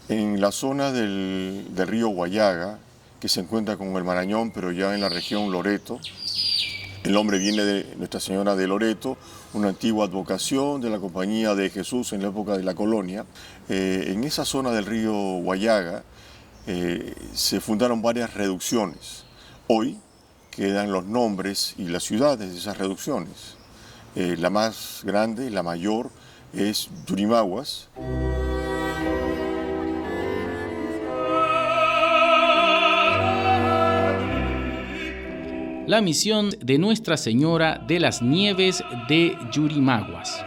En la zona del río Guayaga, que se encuentra con el Marañón, pero ya en la región Loreto. El nombre viene de Nuestra Señora de Loreto, una antigua advocación de la Compañía de Jesús en la época de la colonia. En esa zona del río Guayaga se fundaron varias reducciones. Hoy quedan los nombres y las ciudades de esas reducciones. La más grande, la mayor, es Yurimaguas. La misión de Nuestra Señora de las Nieves de Yurimaguas.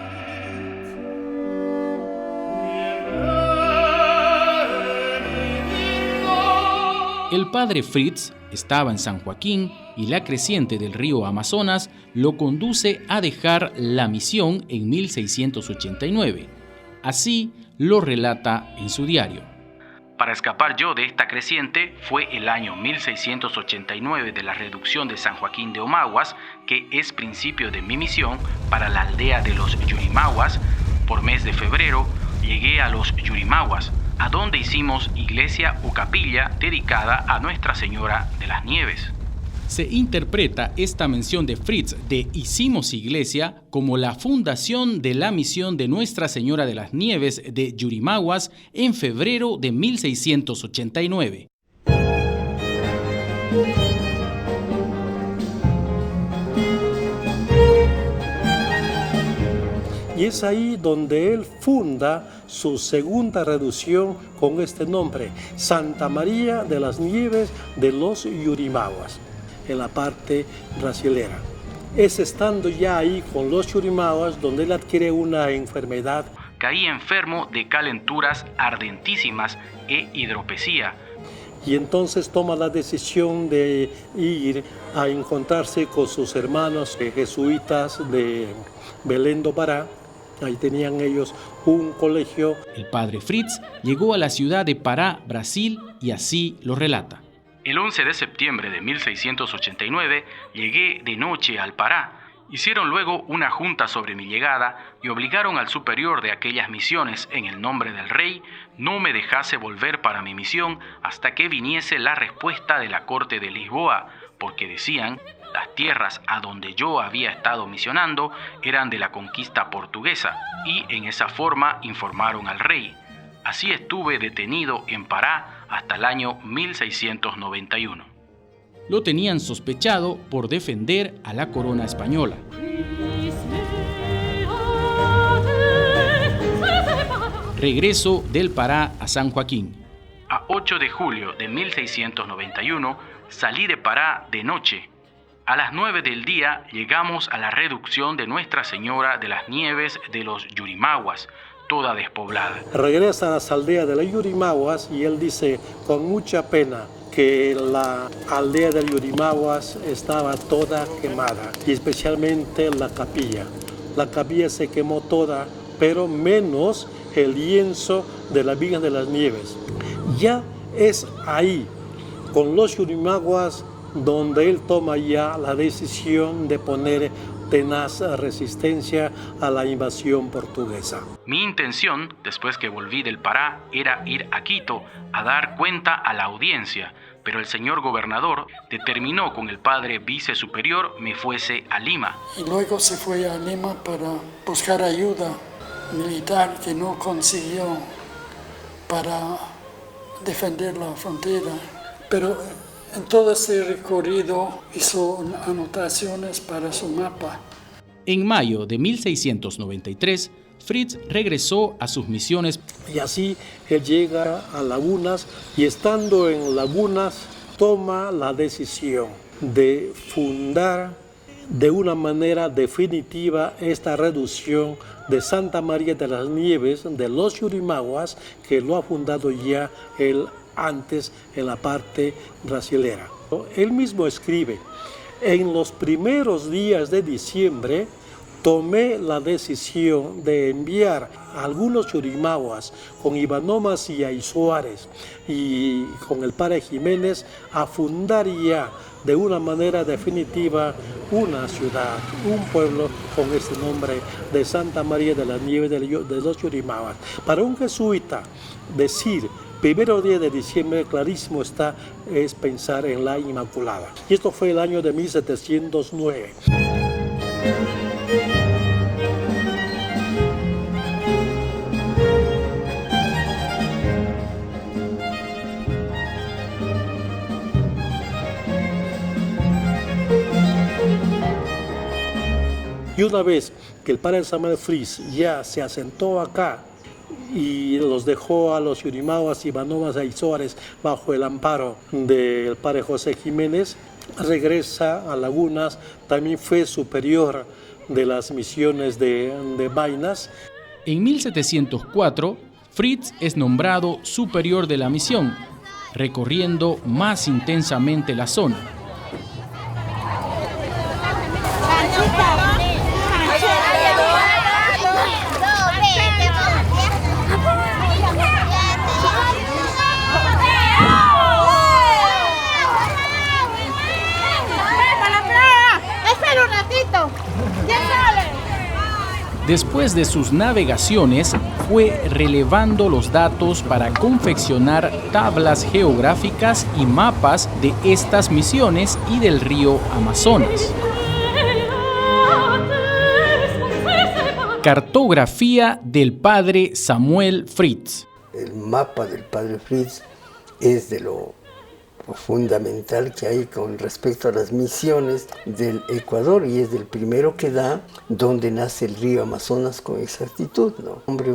El padre Fritz estaba en San Joaquín y la creciente del río Amazonas lo conduce a dejar la misión en 1689. Así lo relata en su diario. Para escapar yo de esta creciente fue el año 1689 de la reducción de San Joaquín de Omaguas, que es principio de mi misión para la aldea de los Yurimaguas. Por mes de febrero llegué a los Yurimaguas, a donde hicimos iglesia o capilla dedicada a Nuestra Señora de las Nieves. Se interpreta esta mención de Fritz de Hicimos Iglesia como la fundación de la misión de Nuestra Señora de las Nieves de Yurimaguas en febrero de 1689. Y es ahí donde él funda su segunda reducción con este nombre, Santa María de las Nieves de los Yurimaguas, en la parte brasilera. Es estando ya ahí con los Yurimaguas donde él adquiere una enfermedad. Caí enfermo de calenturas ardentísimas e hidropesía. Y entonces toma la decisión de ir a encontrarse con sus hermanos jesuitas de Belém do Pará. Ahí tenían ellos un colegio. El padre Fritz llegó a la ciudad de Pará, Brasil, y así lo relata. El 11 de septiembre de 1689 llegué de noche al Pará. Hicieron luego una junta sobre mi llegada y obligaron al superior de aquellas misiones, en el nombre del rey, no me dejase volver para mi misión hasta que viniese la respuesta de la corte de Lisboa, porque decían, las tierras a donde yo había estado misionando eran de la conquista portuguesa, y en esa forma informaron al rey. Así estuve detenido en Pará hasta el año 1691. Lo tenían sospechado por defender a la corona española. Regreso del Pará a San Joaquín. A 8 de julio de 1691 salí de Pará de noche. A las 9 del día llegamos a la reducción de Nuestra Señora de las Nieves de los Yurimaguas, toda despoblada. Regresa a las aldeas de las Yurimaguas y él dice con mucha pena que la aldea de Yurimaguas estaba toda quemada, y especialmente la capilla. La capilla se quemó toda, pero menos el lienzo de la Virgen de las Nieves. Ya es ahí, con los Yurimaguas, donde él toma ya la decisión de poner tenaz resistencia a la invasión portuguesa. Mi intención, después que volví del Pará, era ir a Quito a dar cuenta a la audiencia, pero el señor gobernador determinó con el padre vicesuperior me fuese a Lima. Y luego se fue a Lima para buscar ayuda militar que no consiguió para defender la frontera, pero en todo ese recorrido hizo anotaciones para su mapa. En mayo de 1693, Fritz regresó a sus misiones. Y así él llega a Lagunas y estando en Lagunas toma la decisión de fundar de una manera definitiva esta reducción de Santa María de las Nieves de los Yurimaguas, que lo ha fundado ya él antes en la parte brasilera. Él mismo escribe, en los primeros días de diciembre tomé la decisión de enviar a algunos Yurimaguas con Ivanomas y Ay Suárez y con el padre Jiménez a fundar ya de una manera definitiva una ciudad, un pueblo con este nombre de Santa María de las Nieves de los Yurimaguas. Para un jesuita decir Primero día de diciembre, clarísimo está, es pensar en la Inmaculada. Y esto fue el año de 1709. Y una vez que el padre Samuel Fritz ya se asentó acá y los dejó a los Yurimaguas y Manomas Aizores bajo el amparo del padre José Jiménez, regresa a Lagunas, también fue superior de las misiones de Vainas. En 1704, Fritz es nombrado superior de la misión, recorriendo más intensamente la zona. Después de sus navegaciones, fue relevando los datos para confeccionar tablas geográficas y mapas de estas misiones y del río Amazonas. Cartografía del padre Samuel Fritz. El mapa del padre Fritz es de lo fundamental que hay con respecto a las misiones del Ecuador y es del primero que da donde nace el río Amazonas con exactitud, ¿no? Hombre,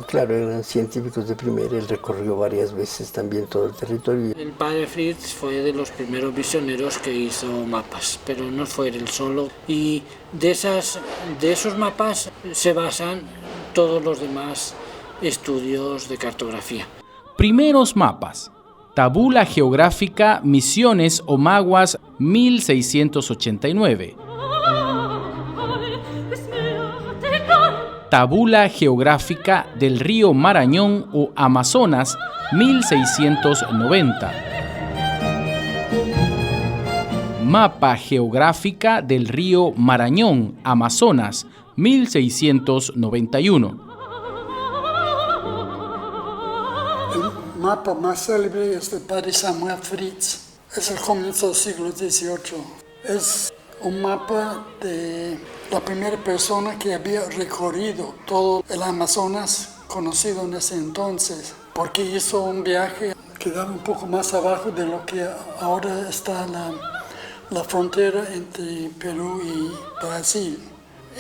claro, eran científicos de primera, él recorrió varias veces también todo el territorio. El padre Fritz fue de los primeros misioneros que hizo mapas, pero no fue él solo. Y de esos mapas se basan todos los demás estudios de cartografía. Primeros mapas. Tabula Geográfica Misiones Omaguas 1689. Tabula Geográfica del río Marañón o Amazonas 1690. Mapa Geográfica del río Marañón, Amazonas 1691. El mapa más célebre es del padre Samuel Fritz. Es el comienzo del siglo XVIII. Es un mapa de la primera persona que había recorrido todo el Amazonas conocido en ese entonces, porque hizo un viaje que daba un poco más abajo de lo que ahora está la frontera entre Perú y Brasil.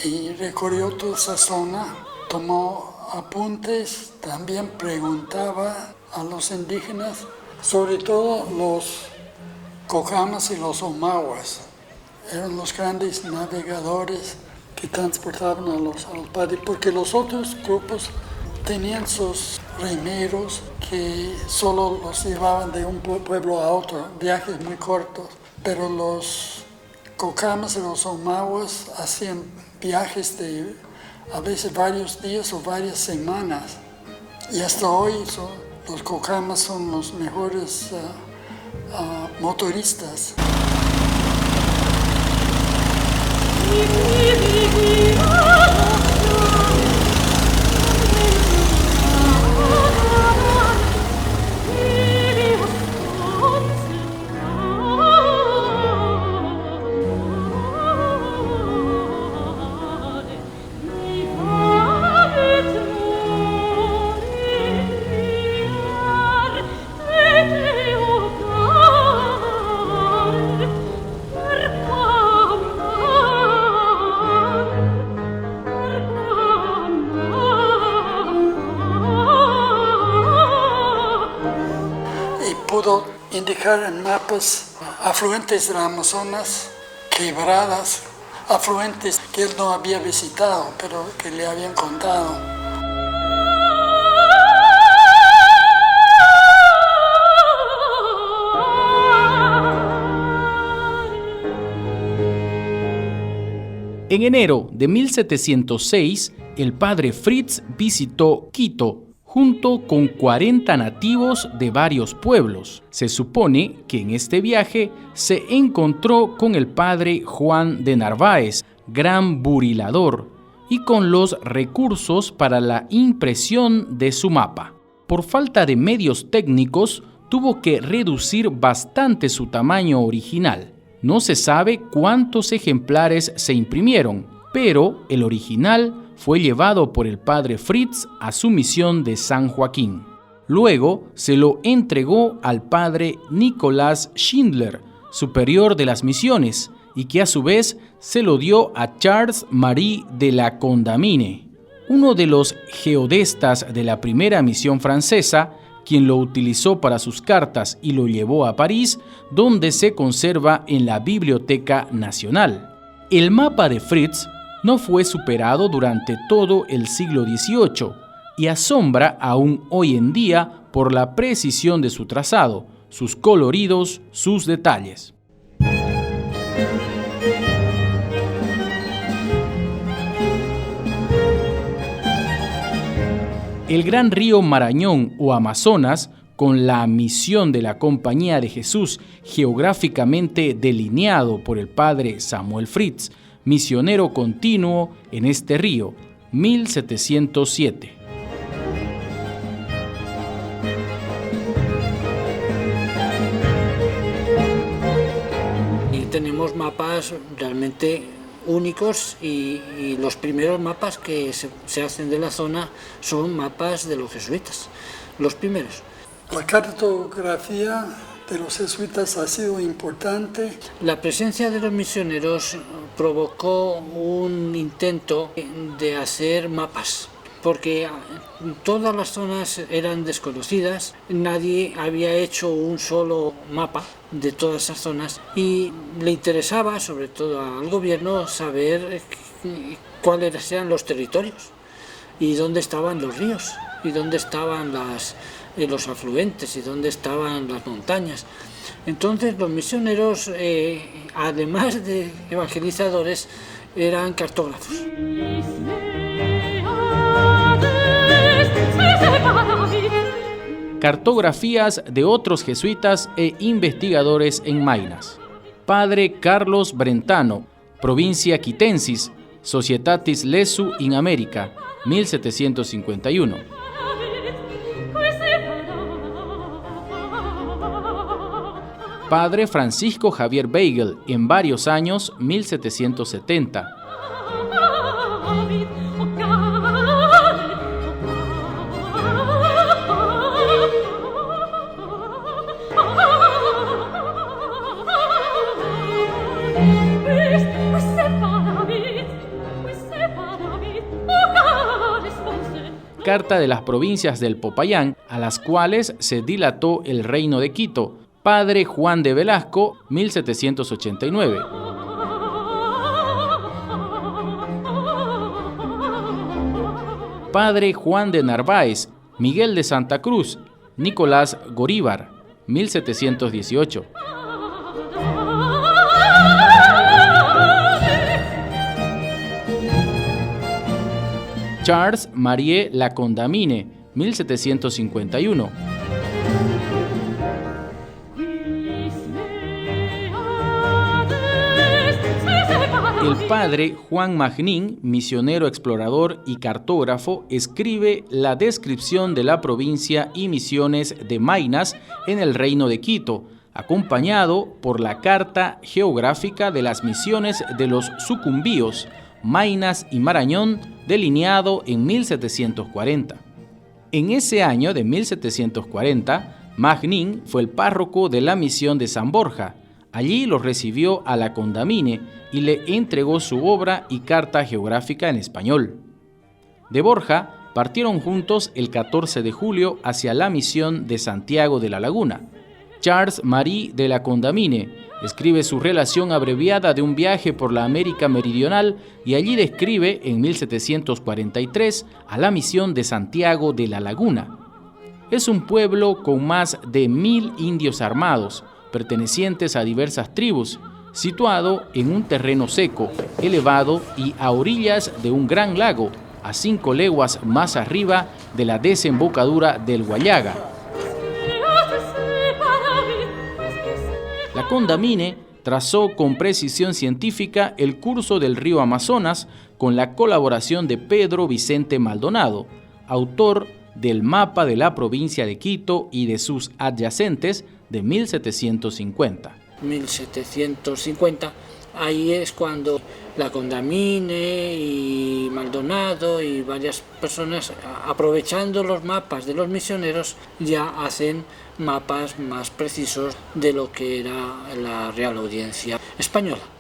Y recorrió toda esa zona, tomó apuntes, también preguntaba a los indígenas, sobre todo los Cocamas y los Omaguas. Eran los grandes navegadores que transportaban a los padres, porque los otros grupos tenían sus remeros que solo los llevaban de un pueblo a otro, viajes muy cortos, pero los Cocamas y los Omaguas hacían viajes de a veces varios días o varias semanas, y hasta hoy los Cocamas son los mejores motoristas. Pudo indicar en mapas afluentes del Amazonas, quebradas, afluentes que él no había visitado, pero que le habían contado. En enero de 1706, el padre Fritz visitó Quito, junto con 40 nativos de varios pueblos. Se supone que en este viaje se encontró con el padre Juan de Narváez, gran burilador, y con los recursos para la impresión de su mapa. Por falta de medios técnicos, tuvo que reducir bastante su tamaño original. No se sabe cuántos ejemplares se imprimieron, pero el original fue llevado por el padre Fritz a su misión de San Joaquín. Luego se lo entregó al padre Nicolás Schindler, superior de las misiones, y que a su vez se lo dio a Charles Marie de la Condamine, uno de los geodestas de la primera misión francesa, quien lo utilizó para sus cartas y lo llevó a París, donde se conserva en la Biblioteca Nacional. El mapa de Fritz no fue superado durante todo el siglo XVIII y asombra aún hoy en día por la precisión de su trazado, sus coloridos, sus detalles. El gran río Marañón o Amazonas, con la misión de la Compañía de Jesús geográficamente delineado por el padre Samuel Fritz, misionero continuo en este río, 1707. Y tenemos mapas realmente únicos y los primeros mapas que se hacen de la zona son mapas de los jesuitas, los primeros. La cartografía de los jesuitas ha sido importante. La presencia de los misioneros provocó un intento de hacer mapas, porque todas las zonas eran desconocidas, nadie había hecho un solo mapa de todas esas zonas y le interesaba, sobre todo al gobierno, saber cuáles eran los territorios y dónde estaban los ríos y dónde estaban los afluentes y dónde estaban las montañas. Entonces los misioneros, además de evangelizadores, eran cartógrafos. Cartografías de otros jesuitas e investigadores en Maynas. Padre Carlos Brentano, Provincia Quitensis, Societatis Lesu in America, 1751. Padre Francisco Javier Beigel, en varios años, 1770. Carta de las provincias del Popayán, a las cuales se dilató el reino de Quito, Padre Juan de Velasco, 1789. Padre Juan de Narváez, Miguel de Santa Cruz, Nicolás Goríbar, 1718. Charles Marie La Condamine, 1751. El padre Juan Magnin, misionero explorador y cartógrafo, escribe la descripción de la provincia y misiones de Maynas en el Reino de Quito, acompañado por la Carta Geográfica de las Misiones de los Sucumbíos, Maynas y Marañón, delineado en 1740. En ese año de 1740, Magnin fue el párroco de la misión de San Borja. Allí lo recibió a La Condamine y le entregó su obra y carta geográfica en español. De Borja partieron juntos el 14 de julio hacia la misión de Santiago de la Laguna. Charles Marie de La Condamine escribe su relación abreviada de un viaje por la América Meridional y allí describe en 1743 a la misión de Santiago de la Laguna. Es un pueblo con más de 1000 indios armados, pertenecientes a diversas tribus, situado en un terreno seco, elevado y a orillas de un gran lago, a 5 leguas más arriba de la desembocadura del Huallaga. La Condamine trazó con precisión científica el curso del río Amazonas con la colaboración de Pedro Vicente Maldonado, autor del mapa de la provincia de Quito y de sus adyacentes de 1750. 1750, ahí es cuando la Condamine y Maldonado y varias personas, aprovechando los mapas de los misioneros, ya hacen mapas más precisos de lo que era la Real Audiencia española.